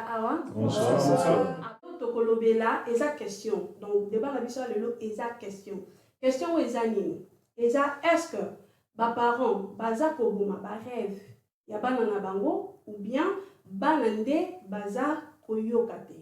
awa. Bonsoir. Tokolobela eza question. Donc débat la biso lelo eza question. Question eza nini? Eza est-ce que ba parents baza koboma ba rêve ya bana na bango ou bien bana nde baza koyoka te?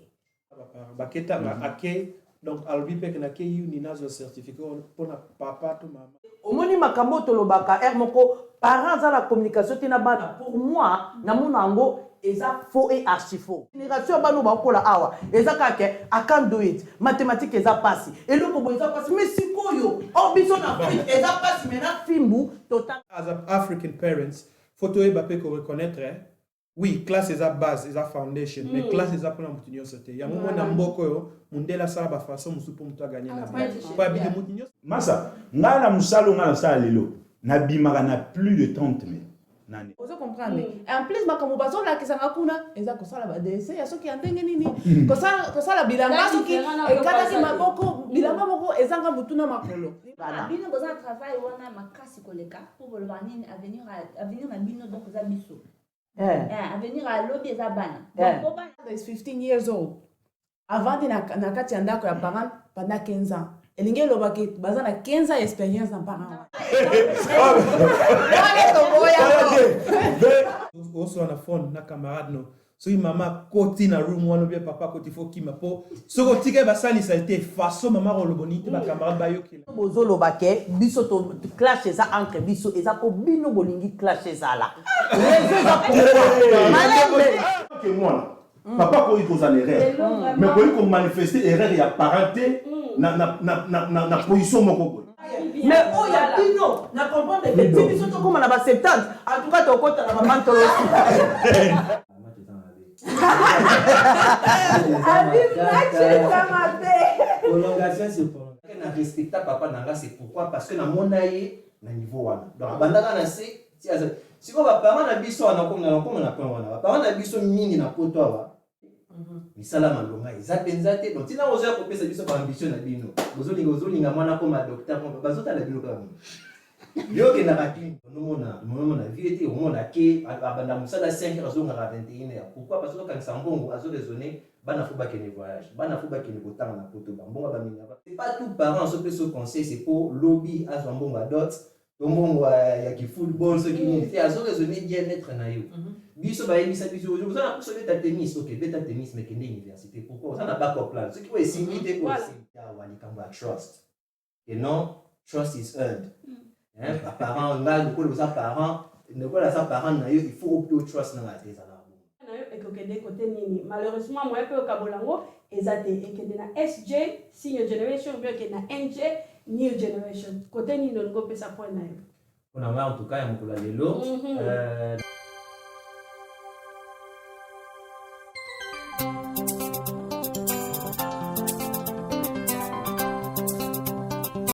Baketa ake donc albi peke na ke yu ni nazo certificat pour na papa to maman. Omoni makambo tolobaka moko parents za la communication tina bana pour moi na monango eza faux et archi faux. Génération bano bakola awa eza kake I can't do it. Mathématiques eza passi. Et le bobo eza passi mais sikoyo biso na Afrique eza passi mais na fimbu total. As African parents, photo e bape ko reconnaître oui, classe eza base, eza foundation, mais classe eza pour la mutinyo sote. Ya mumo na mboko yo, mundela sala ba façon musu pour mutu gagner na vie. Pas bien mutinyo. Massa, ngala musalo ngala sala lelo. Na bimaka na plus de 30 000. Nani. Vous comprenez? Et en plus makambo bazo la kisanga kuna eza ko sala ba DC ya soki andenge nini ko sala bilanga soki ekata ki maboko bilanga moko ezanga mutuna makolo. Bino boza travail wana makasi koleka pour bolwanini avenir na bino donc za biso. Avenir à lobby eza bana. Donc Boba is 15 years old. Avant de na kati andako ya parent pendant 15 ans. Elinge lobaki baza na 15 ans expérience na parent. Also na phone na camarade no. So mama koti na room wana bien papa koti fo kima po. So ko tike ba sali salté façon mama ko loboni te ba camarade ba yoki. Bozo lobake biso to clash eza entre biso eza ko bino bolingi clash eza la. Que moi, papa ko iko za erreur. Mais ko manifester erreur ya parenté na position moko. Mais oh ya bino na comprendre que ti biso to comme na ba 70 en tout cas to kota na maman to prolongation c'est pour na respecta papa nanga c'est pourquoi parce que na monaye na niveau wana donc bandaka na se si ko ba parents na biso wana ko na point wana ba parents na biso mingi na poto awa misala malonga eza penza te donc tina ozo ko pesa biso par ambition na bino ozolinga mwana ko ma docteur ko bazota la bino ka yo ke na rakini mona vérité au monde ke abanda musala 5 heures zonga 21 heures pourquoi parce que quand sambongo azo raisonner bana faut ba ke voyage bana faut ba ke botanga na poto ba mbonga ba minga c'est pas tout parents se peut se conseil c'est pour lobby à zambongo adult tombongo ya ki football ce qui ni fait azo raisonner bien être na yo biso ba yebisa biso aujourd'hui ça na pour sauver ta tennis OK beta tennis mais kende université pourquoi ça na backup plan ce qui est similité pour ya wali kamba trust et non trust is earned. Hein, parents, là, du coup, les parents, ne pas la parents, il faut au trust dans la tête. Malheureusement, moi, je peux kabolango, ezate ekende na SJ senior generation, bien que na NJ new generation. Côté ni non go pesa point na yo. On a en tout cas, il y a beaucoup de